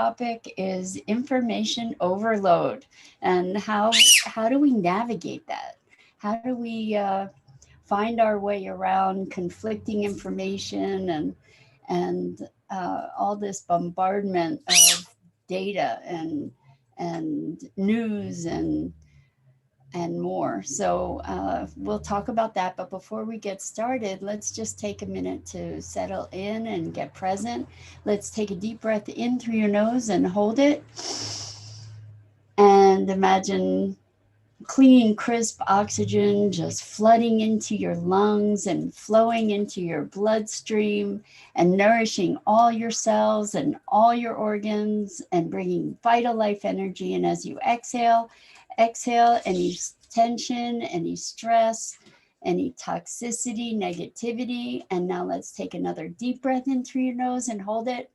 topic is information overload, and how do we navigate that? How do we find our way around conflicting information and all this bombardment of data and news and more. So we'll talk about that. But before we get started, let's just take a minute to settle in and get present. Let's take a deep breath in through your nose and hold it. And imagine clean, crisp oxygen just flooding into your lungs and flowing into your bloodstream and nourishing all your cells and all your organs and bringing vital life energy. And as you exhale, exhale any tension, any stress, any toxicity, negativity. And now let's take another deep breath in through your nose and hold it.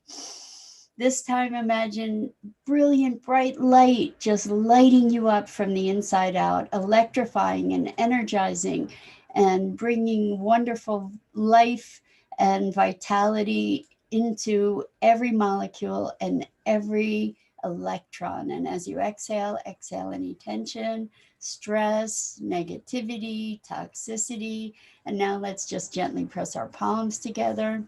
This time, imagine brilliant, bright light just lighting you up from the inside out, electrifying and energizing and bringing wonderful life and vitality into every molecule and every electron. And as you exhale, exhale any tension, stress, negativity, toxicity. And now let's just gently press our palms together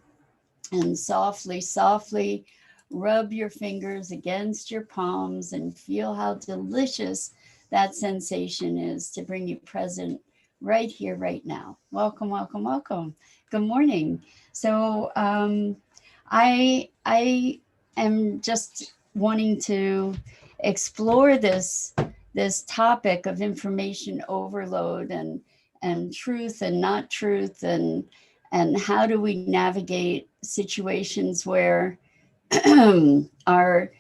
and softly, softly rub your fingers against your palms and feel how delicious that sensation is to bring you present right here, right now. Welcome, welcome, welcome. Good morning. So I am just wanting to explore this topic of information overload and truth and not truth and how do we navigate situations where our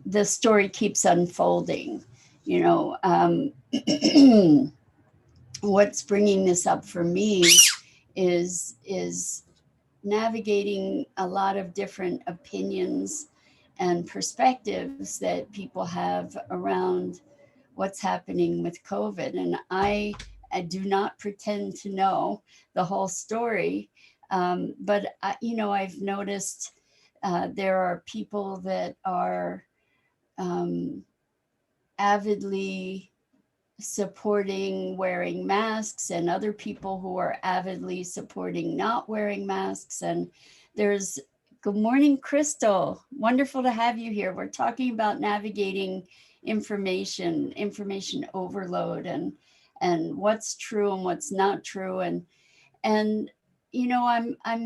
the story keeps unfolding. You know, what's bringing this up for me is navigating a lot of different opinions and perspectives that people have around what's happening with COVID. And I do not pretend to know the whole story, but I've noticed there are people that are um, avidly supporting wearing masks, and other people who are avidly supporting not wearing masks. And there's good morning, Crystal. Wonderful to have you here. We're talking about navigating information overload, and what's true and what's not true. And I'm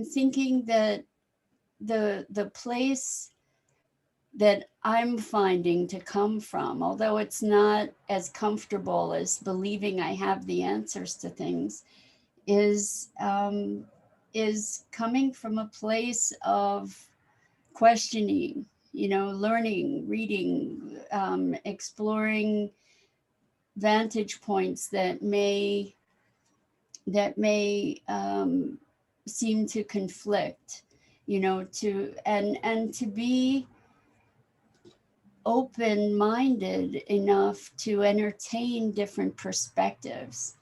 thinking that the place that I'm finding to come from, although it's not as comfortable as believing I have the answers to things, is is coming from a place of questioning, learning, reading, exploring vantage points that may seem to conflict, and to be open-minded enough to entertain different perspectives.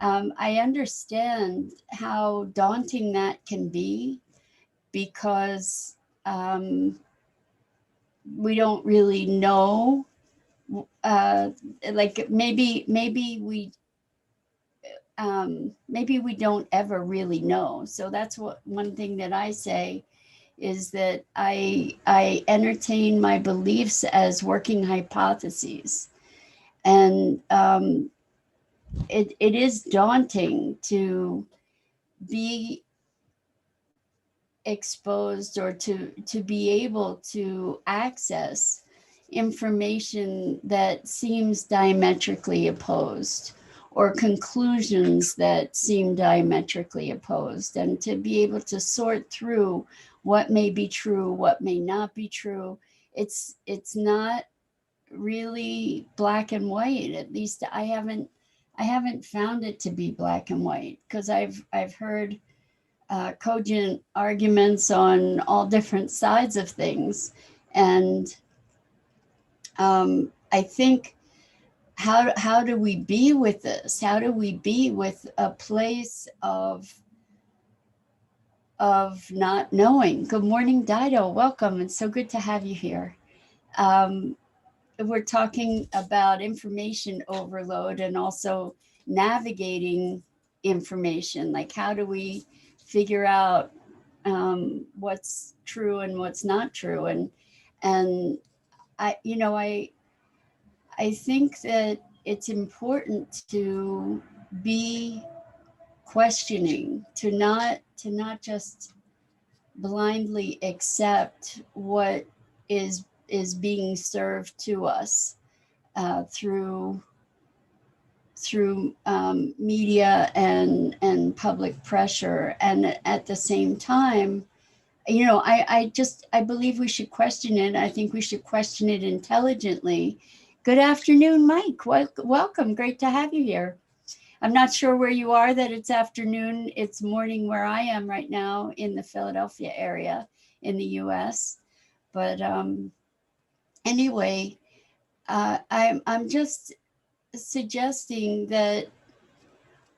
I understand how daunting that can be because we don't really know. Uh, like maybe we don't ever really know. So that's what one thing that I say is that I entertain my beliefs as working hypotheses, and it is daunting to be exposed or to be able to access information that seems diametrically opposed or conclusions that seem diametrically opposed, and to be able to sort through what may be true, what may not be true. It's not really black and white. At least I haven't found it to be black and white, because I've heard cogent arguments on all different sides of things. And I think, how do we be with this? How do we be with a place of not knowing? Good morning, Dido. Welcome. It's so good to have you here. um, we're talking about information overload and also navigating information. Like, how do we figure out what's true and what's not true? And I think that it's important to be questioning, to not just blindly accept what is being served to us through media and public pressure. And at the same time, I believe we should question it. I think we should question it intelligently. Good afternoon, Mike. Welcome. Great to have you here. I'm not sure where you are, that it's afternoon. It's morning where I am right now in the Philadelphia area in the US. But anyway, I'm just suggesting that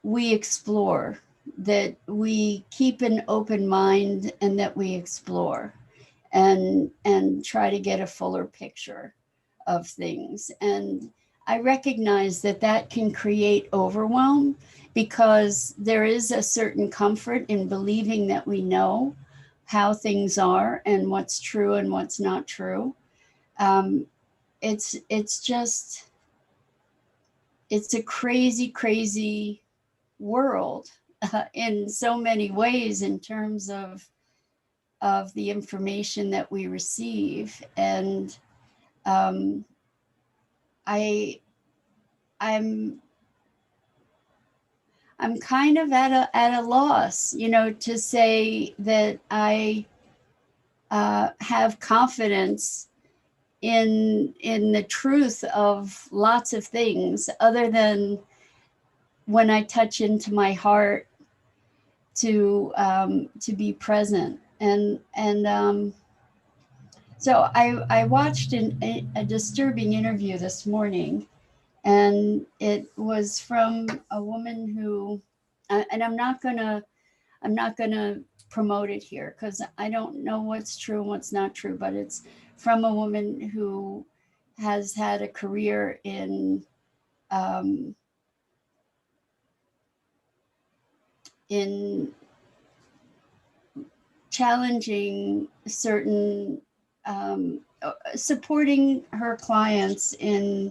we explore, that we keep an open mind, and that we explore and try to get a fuller picture of things. And I recognize that that can create overwhelm, because there is a certain comfort in believing that we know how things are and what's true and what's not true. Um, it's just, it's a crazy, crazy world in so many ways, in terms of the information that we receive. And um, I I'm I'm kind of at a loss, to say that I have confidence in the truth of lots of things, other than when I touch into my heart to be present. And so I watched a disturbing interview this morning, and it was from a woman who, and I'm not gonna promote it here, because I don't know what's true and what's not true, but it's from a woman who has had a career um, in challenging certain, supporting her clients in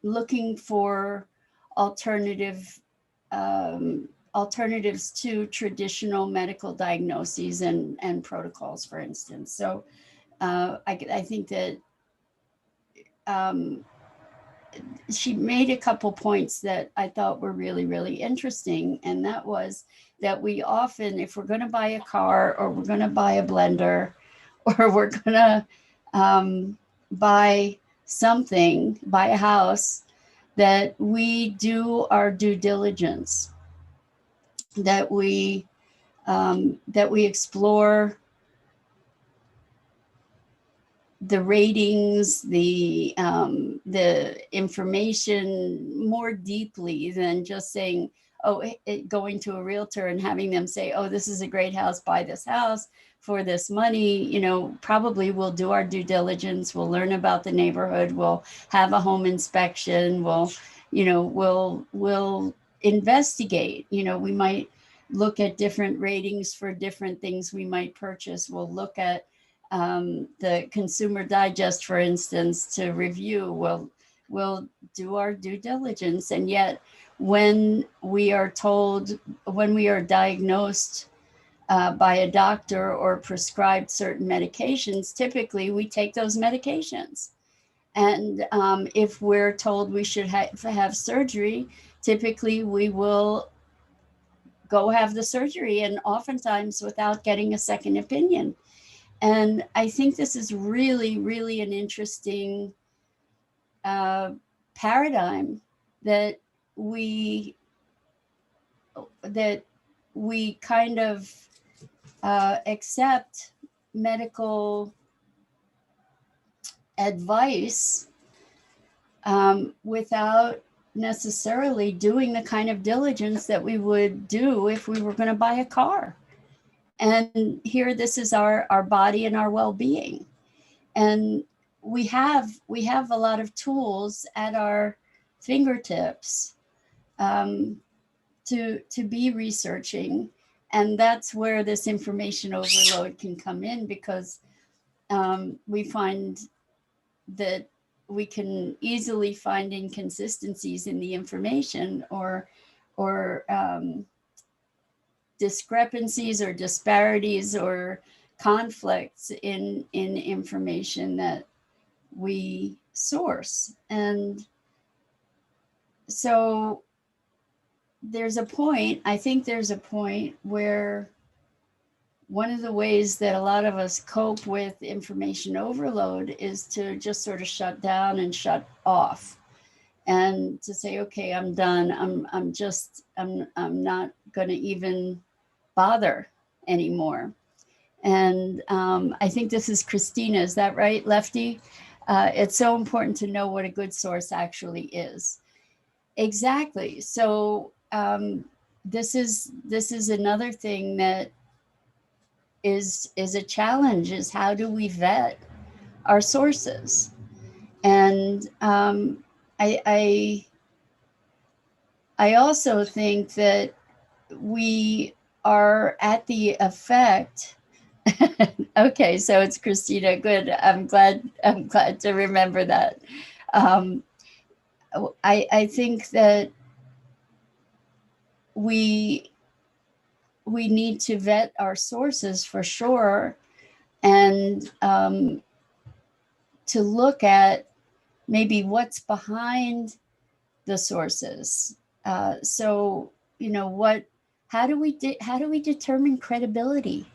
looking for alternative alternatives to traditional medical diagnoses and protocols, for instance. So I think that um, she made a couple points that I thought were really, really interesting. And that was that we often, if we're going to buy a car, or we're going to buy a blender, or we're going to buy something, buy a house, that we do our due diligence, that we explore the ratings, the information more deeply than just saying, going to a realtor and having them say, oh, this is a great house, buy this house for this money. Probably we'll do our due diligence. We'll learn about the neighborhood. We'll have a home inspection. We'll investigate. We might look at different ratings for different things we might purchase. We'll look at the Consumer Digest, for instance, to review. We'll do our due diligence. And yet, when we are diagnosed by a doctor or prescribed certain medications, typically we take those medications. And if we're told we should have surgery, typically we will go have the surgery, and oftentimes without getting a second opinion. And I think this is really, really an interesting paradigm that we kind of accept medical advice without necessarily doing the kind of diligence that we would do if we were going to buy a car. And here, this is our body and our well-being. And we have a lot of tools at our fingertips, um, to be researching, and that's where this information overload can come in, because we find that we can easily find inconsistencies in the information, or discrepancies or disparities or conflicts in information that we source. And so I think there's a point where one of the ways that a lot of us cope with information overload is to just sort of shut down and shut off, and to say, okay, I'm done. I'm not going to even bother anymore. And I think this is Christina. Is that right, Lefty? It's so important to know what a good source actually is. Exactly. So this is another thing that is a challenge: is how do we vet our sources? And I, I I also think that we are at the effect. Okay, so it's Christina. Good. I'm glad to remember that. Um, I think that we we need to vet our sources for sure, and to look at maybe what's behind the sources. So what? How do we determine credibility?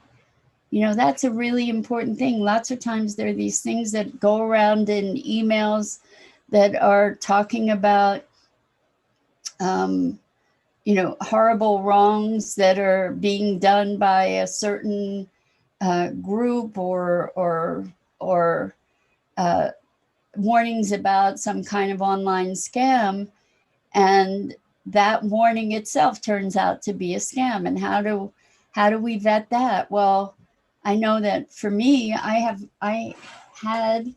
That's a really important thing. Lots of times there are these things that go around in emails that are talking about um, horrible wrongs that are being done by a certain group, or uh, warnings about some kind of online scam, and that warning itself turns out to be a scam. And how do we vet that? Well, I know that for me, I had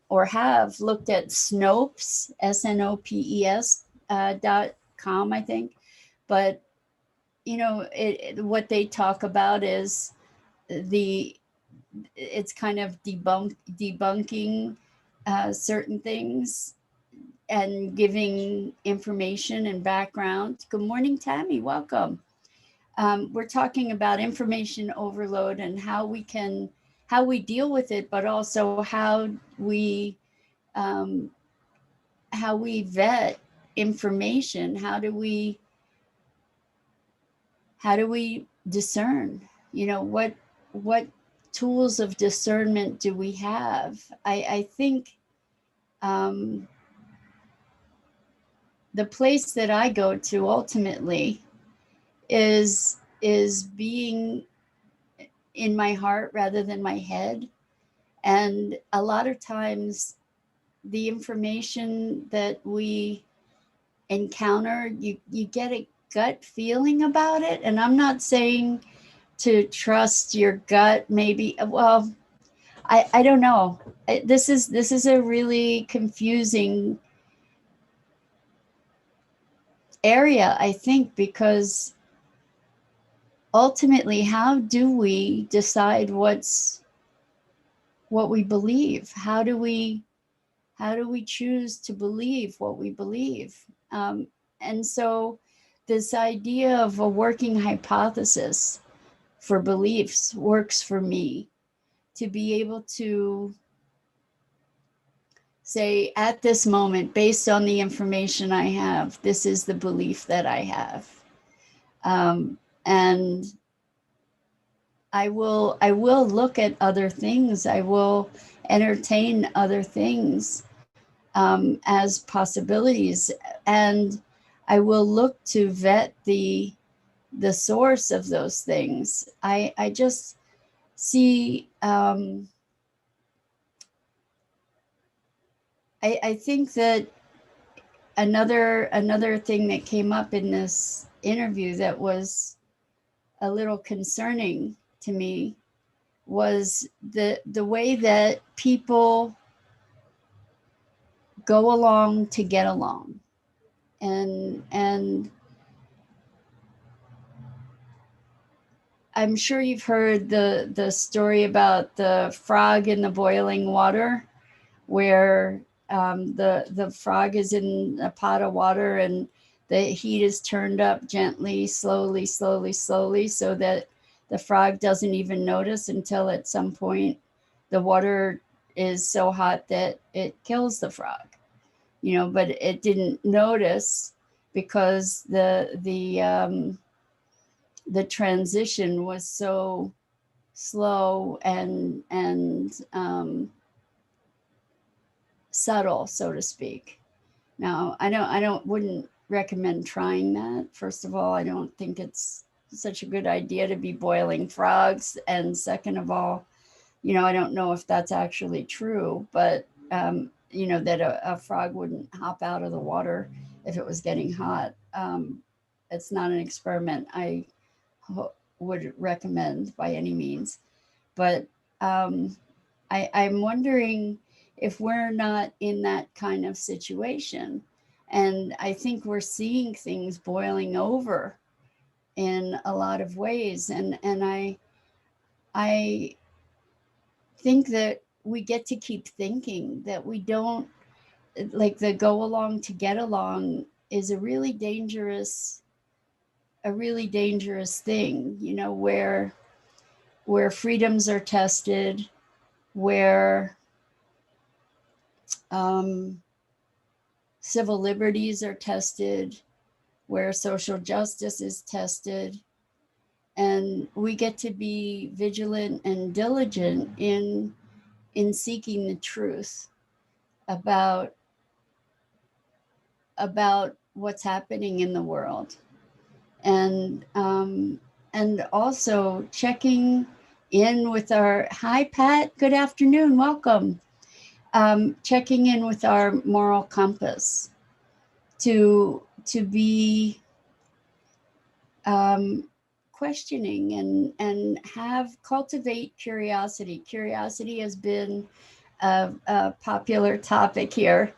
or have looked at Snopes, Snopes .com, I think. But what they talk about is the it's kind of debunking certain things and giving information and background. Good morning, Tammy. Welcome. We're talking about information overload and how we deal with it, but also we um, how we vet information. How do we discern? What tools of discernment do we have? I think um, the place that I go to ultimately is being in my heart rather than my head. And a lot of times the information that we encounter, you get a gut feeling about it. And I'm not saying to trust your gut, maybe. Well, I don't know. This is a really confusing area, I think, because ultimately, how do we decide what we believe? How do we choose to believe what we believe? Um, and so, this idea of a working hypothesis for beliefs works for me, to be able to say, at this moment, based on the information I have, this is the belief that I have. And I will look at other things. I will entertain other things as possibilities, and I will look to vet the source of those things. I just see. I think that another thing that came up in this interview that was a little concerning to me was the way that people go along to get along. And I'm sure you've heard the story about the frog in the boiling water, where the frog is in a pot of water and the heat is turned up gently, slowly, slowly, slowly, so that the frog doesn't even notice until at some point the water is so hot that it kills the frog. But it didn't notice because the transition was so slow and subtle, so to speak. Now, I wouldn't recommend trying that. First of all, I don't think it's such a good idea to be boiling frogs. And second of all, I don't know if that's actually true, but that a frog wouldn't hop out of the water if it was getting hot. It's not an experiment I would recommend by any means. But I'm wondering if we're not in that kind of situation. And I think we're seeing things boiling over in a lot of ways. And I think that we get to keep thinking that we don't, like, the go along to get along is a really dangerous thing, where freedoms are tested, where civil liberties are tested, where social justice is tested. And we get to be vigilant and diligent in seeking the truth about what's happening in the world, and also checking in with our, hi Pat, good afternoon, welcome. Checking in with our moral compass to be questioning and cultivate curiosity. Curiosity has been a popular topic here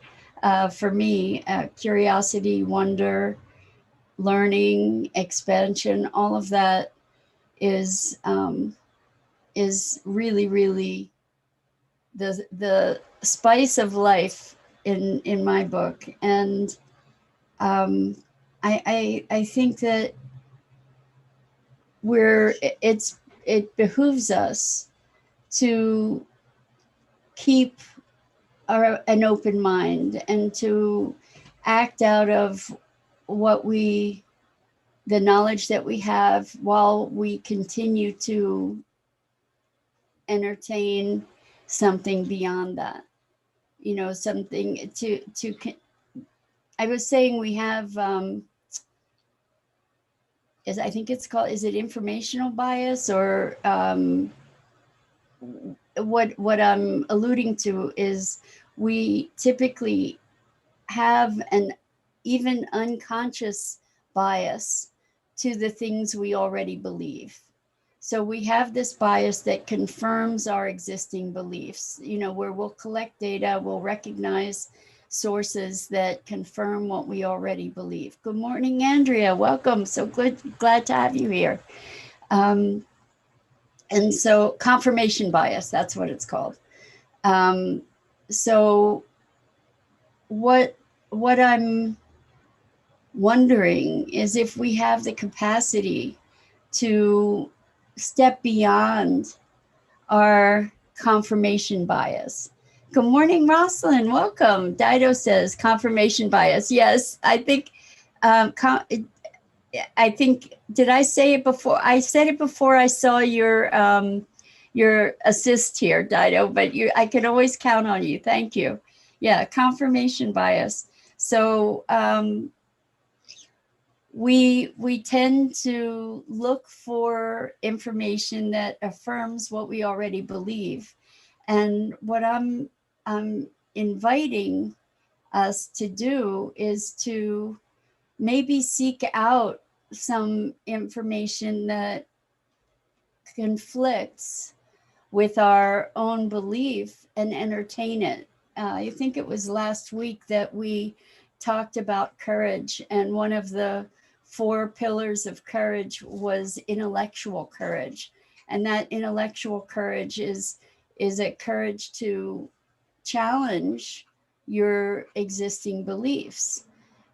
for me. Curiosity, wonder, learning, expansion, all of that is really, really the spice of life in my book. And I think that it behooves us to keep an open mind and to act out of the knowledge that we have, while we continue to entertain something beyond that. Something to I was saying we have I think it's called, is it informational bias, or what I'm alluding to is we typically have an even unconscious bias to the things we already believe. So we have this bias that confirms our existing beliefs, where we'll collect data, we'll recognize sources that confirm what we already believe. Good morning, Andrea. Welcome. So glad to have you here. And so confirmation bias, that's what it's called. So what I'm wondering is if we have the capacity to step beyond our confirmation bias. Good morning, Rosalind. Welcome. Dido says confirmation bias. Yes, I think, did I say it before? I said it before I saw your assist here, Dido, but I can always count on you. Thank you. Yeah, confirmation bias. So we tend to look for information that affirms what we already believe. And what I'm inviting us to do is to maybe seek out some information that conflicts with our own belief and entertain it. I think it was last week that we talked about courage, and one of the 4 pillars of courage was intellectual courage. And that intellectual courage is a courage to challenge your existing beliefs.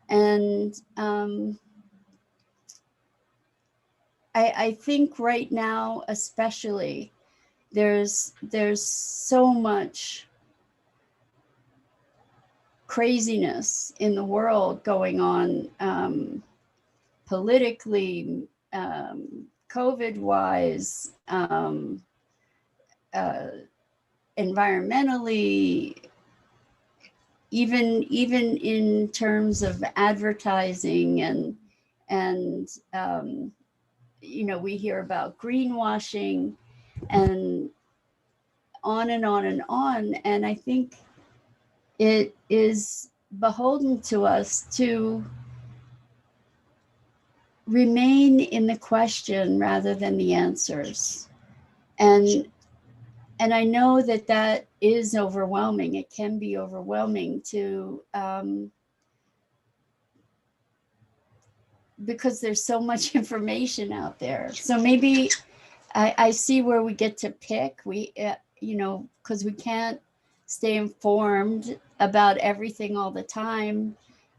And I think right now, especially, there's so much craziness in the world going on, politically, COVID wise, uh, environmentally, even in terms of advertising, and we hear about greenwashing and on and on and on. And I think it is beholden to us to remain in the question rather than the answers. And I know that that is overwhelming. It can be overwhelming to because there's so much information out there. So maybe I see where we get to pick. Because we can't stay informed about everything all the time.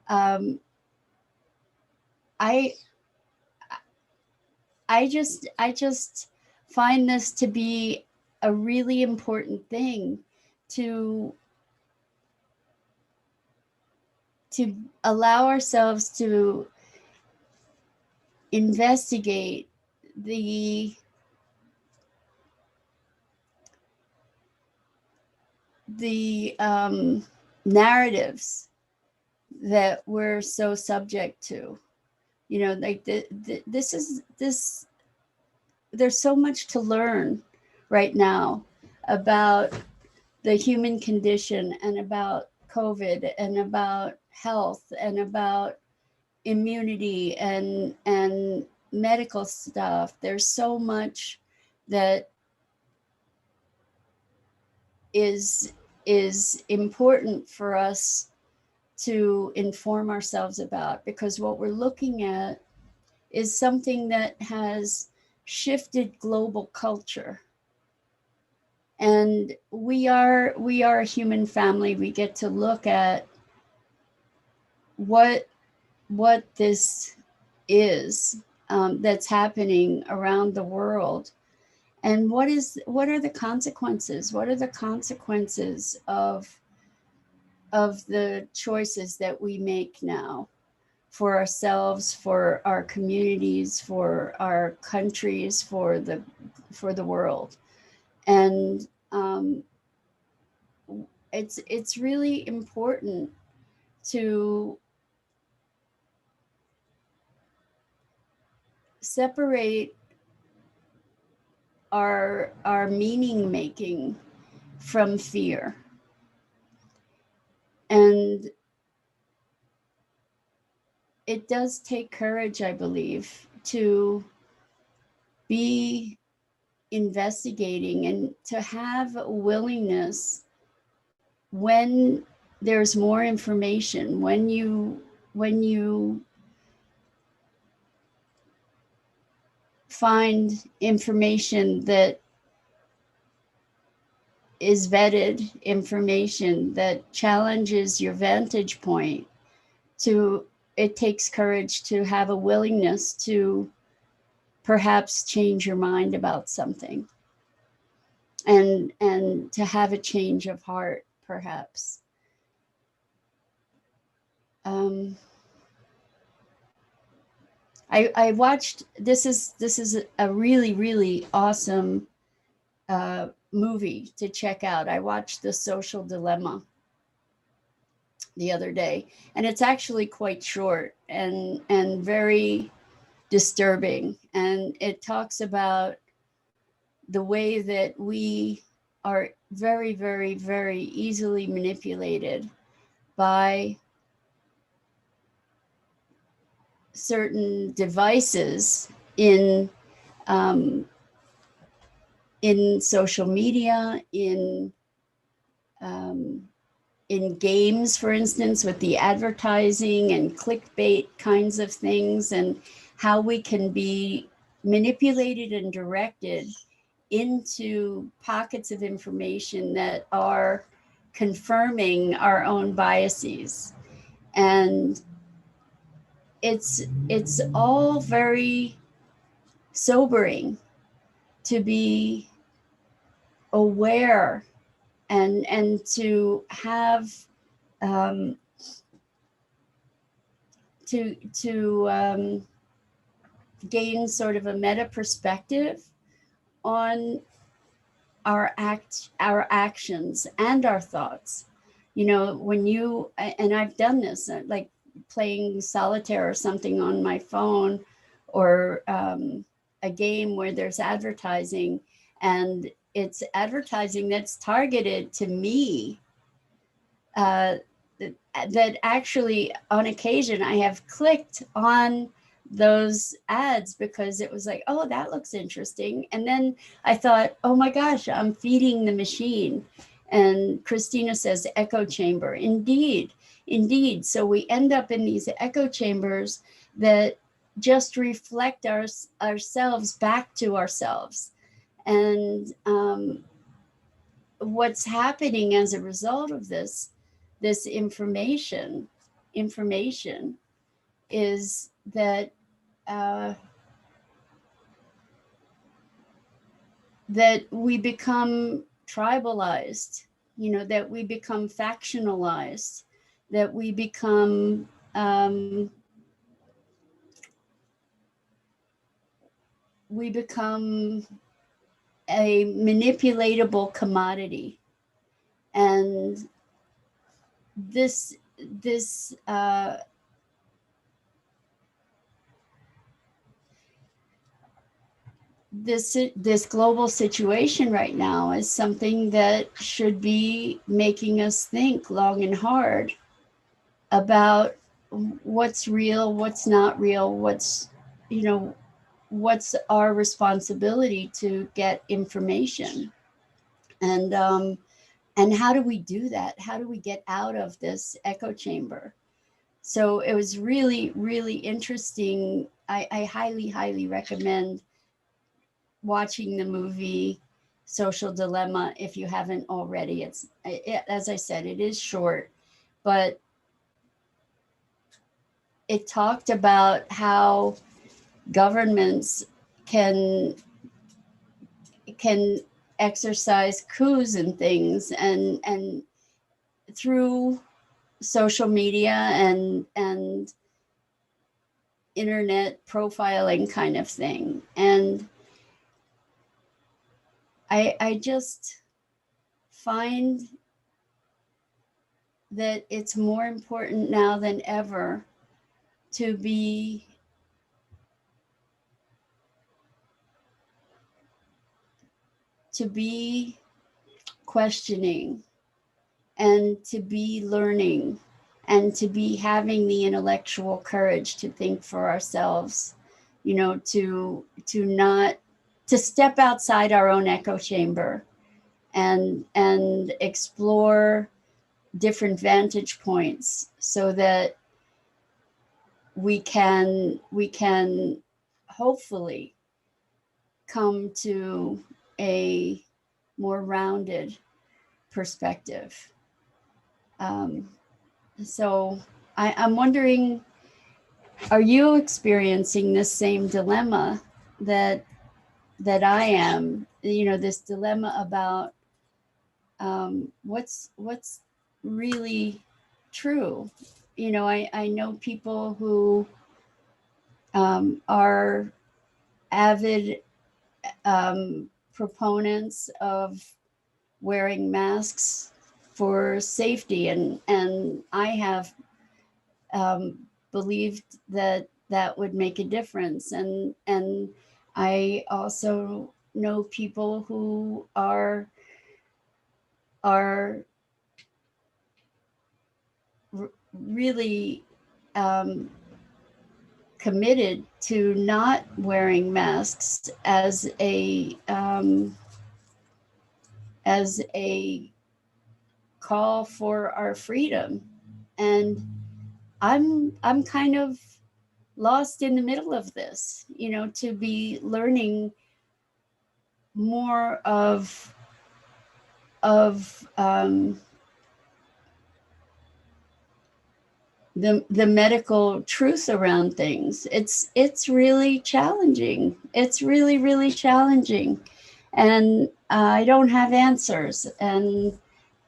I just find this to be a really important thing to allow ourselves to investigate the narratives that we're so subject to. Like this there's so much to learn right now about the human condition, and about COVID, and about health, and about immunity, and medical stuff. There's so much that is important for us to inform ourselves about, because what we're looking at is something that has shifted global culture. And we are a human family. We get to look at what this is, that's happening around the world, and what are the consequences? What are the consequences of the choices that we make now for ourselves, for our communities, for our countries, for the world? And it's really important to separate our meaning making from fear. And it does take courage, I believe, to be investigating and to have a willingness when there's more information, when you find information that is vetted, information that challenges your vantage point. It takes courage to have a willingness to perhaps change your mind about something, and to have a change of heart, perhaps. I watched, this is a really, really awesome movie to check out. I watched The Social Dilemma the other day, and it's actually quite short and very disturbing. And it talks about the way that we are very, very, very easily manipulated by certain devices in in social media, um, in games, for instance, with the advertising and clickbait kinds of things, and how we can be manipulated and directed into pockets of information that are confirming our own biases. And it's all very sobering to be aware and to have um, to gain sort of a meta perspective on our actions and our thoughts. You know, when you, and I've done this, like playing solitaire or something on my phone, or a game where there's advertising, and it's advertising that's targeted to me, uh, that actually on occasion I have clicked on those ads because it was like, oh, that looks interesting. And then I thought, oh my gosh, I'm feeding the machine. And Christina says echo chamber. Indeed, indeed. So we end up in these echo chambers that just reflect ourselves back to ourselves. And what's happening as a result of this information is that uh, that we become tribalized, you know, that we become factionalized, that um, we become a manipulatable commodity. And this this this global situation right now is something that should be making us think long and hard about what's real, what's not real, what's, you know, what's our responsibility to get information. And how do we do that? How do we get out of this echo chamber? So it was really, really interesting. I highly, highly recommend watching the movie Social Dilemma if you haven't already. As I said, it is short, but it talked about how governments can can exercise coups and things, and through social media and internet profiling kind of thing. And I just find that it's more important now than ever to be questioning, and to be learning, and to be having the intellectual courage to think for ourselves, you know, to not to step outside our own echo chamber and explore different vantage points so that we can hopefully come to a more rounded perspective. Um, so I'm wondering, are you experiencing this same dilemma that I am? You know, this dilemma about what's really true. You know, I know people who are avid proponents of wearing masks for safety, and I have um, believed that that would make a difference, and I also know people who are really um, committed to not wearing masks as a as a call for our freedom. And I'm kind of lost in the middle of this, to be learning more of the medical truth around things. It's really challenging. It's really, really challenging, and I don't have answers, and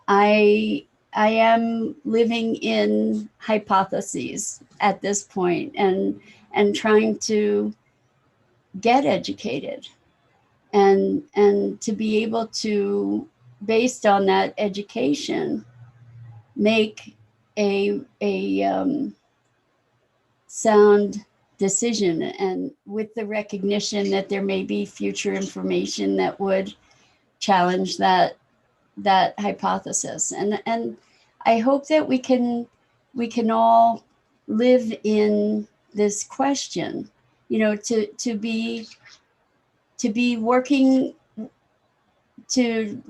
I I am living in hypotheses at this point, and trying to get educated, and to be able to, based on that education, make a sound decision, and with the recognition that there may be future information that would challenge that hypothesis. And I hope that we can all live in this question, to be working to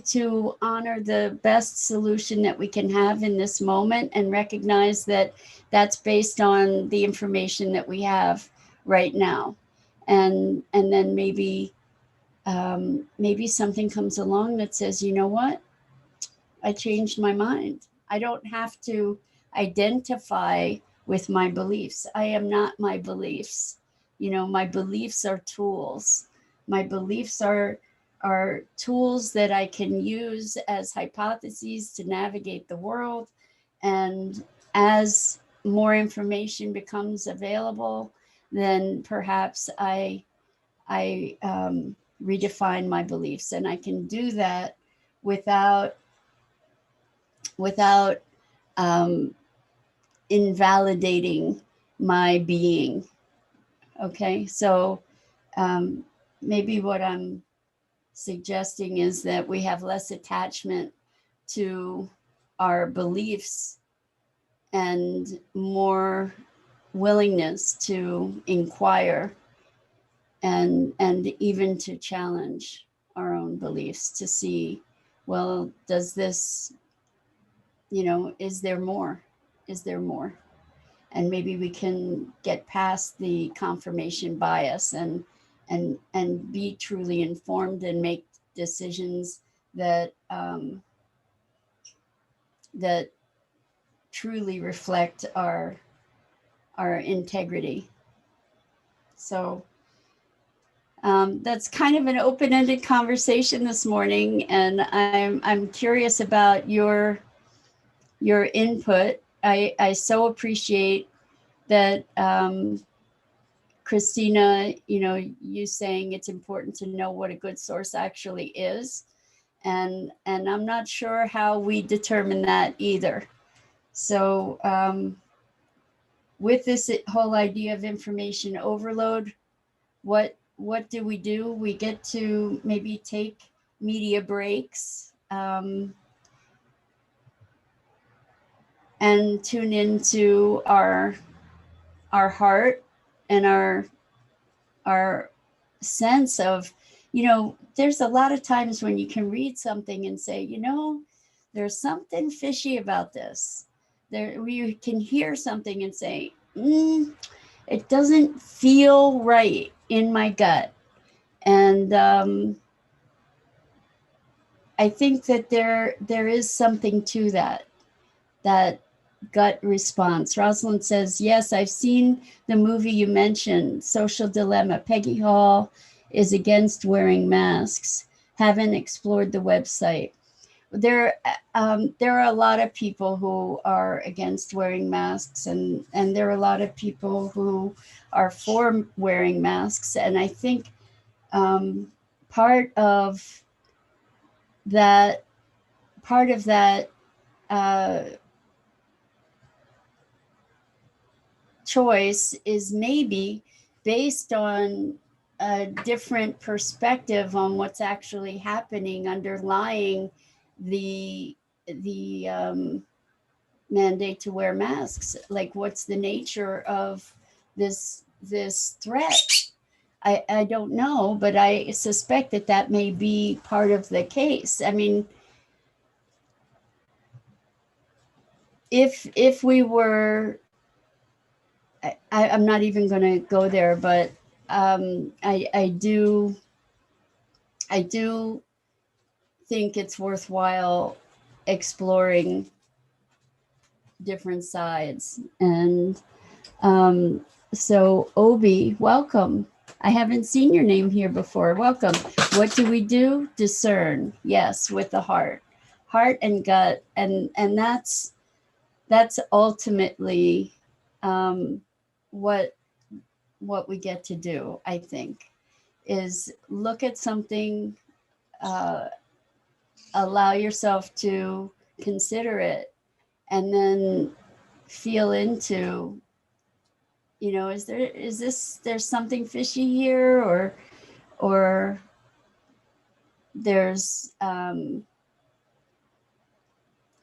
to honor the best solution that we can have in this moment, and recognize that that's based on the information that we have right now. And then maybe something comes along that says, you know what, I changed my mind. I don't have to identify with my beliefs. I am not my beliefs. My beliefs are tools. My beliefs are tools that I can use as hypotheses to navigate the world. And as more information becomes available, then perhaps I redefine my beliefs, and I can do that without um, invalidating my being. Okay, so um, maybe what I'm suggesting is that we have less attachment to our beliefs and more willingness to inquire, and even to challenge our own beliefs, to see, well, does this, is there more? Is there more? And maybe we can get past the confirmation bias, and be truly informed, and make decisions that truly reflect our integrity. So that's kind of an open-ended conversation this morning, and I'm curious about your input. I so appreciate that, Christina, you saying it's important to know what a good source actually is, and I'm not sure how we determine that either. So with this whole idea of information overload, what do? We get to maybe take media breaks, and tune into our heart, and our sense of, there's a lot of times when you can read something and say, there's something fishy about this. You can hear something and say, it doesn't feel right in my gut. And I think that there is something to that gut response. Rosalind says, yes, I've seen the movie you mentioned, Social Dilemma. Peggy Hall is against wearing masks. Haven't explored the website. There are a lot of people who are against wearing masks, and there are a lot of people who are for wearing masks. And I think part of that choice is maybe based on a different perspective on what's actually happening underlying the mandate to wear masks. Like, what's the nature of this threat? I don't know, but I suspect that that may be part of the case. I mean, if we were, I'm not even going to go there, but I do think it's worthwhile exploring different sides. And so, Obi, welcome. I haven't seen your name here before. Welcome. What do we do? Discern. Yes, with the heart and gut, and that's ultimately what we get to do. I think is look at something, uh, allow yourself to consider it, and then feel into, there's something fishy here, or there's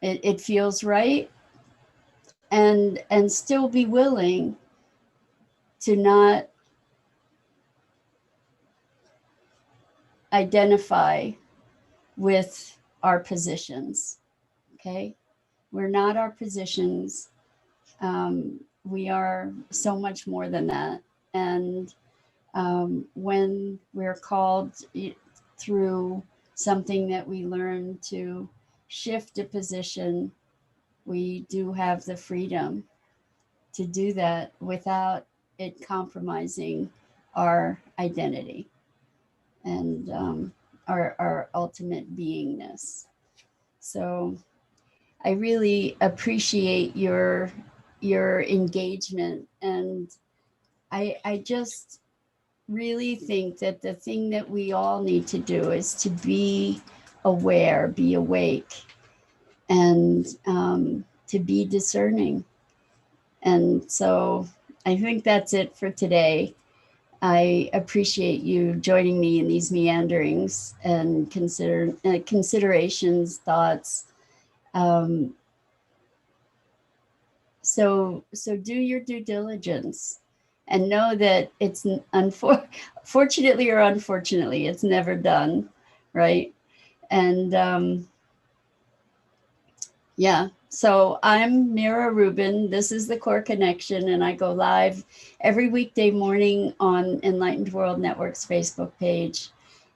it feels right, and still be willing to not identify with our positions. Okay, we're not our positions. We are so much more than that. And when we're called through something that we learn to shift a position, we do have the freedom to do that without it compromising our identity and our ultimate beingness. So I really appreciate your engagement, and I just really think that the thing that we all need to do is to be aware, be awake, and to be discerning. And so I think that's it for today. I appreciate you joining me in these meanderings and considerations, thoughts. Um, so do your due diligence, and know that it's fortunately or unfortunately, it's never done, right? And yeah. So I'm Mira Rubin. This is the Core Connection, and I go live every weekday morning on Enlightened World Network's Facebook page.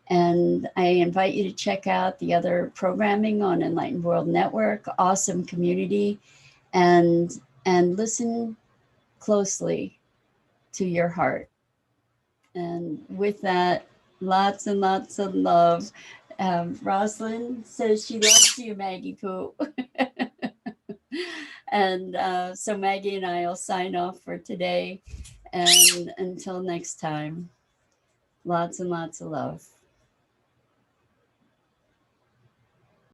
And I invite you to check out the other programming on Enlightened World Network. Awesome community, and listen closely to your heart. And with that, lots and lots of love. Rosalind says she loves you, Maggie Poo. And so Maggie and I will sign off for today. And until next time, lots and lots of love.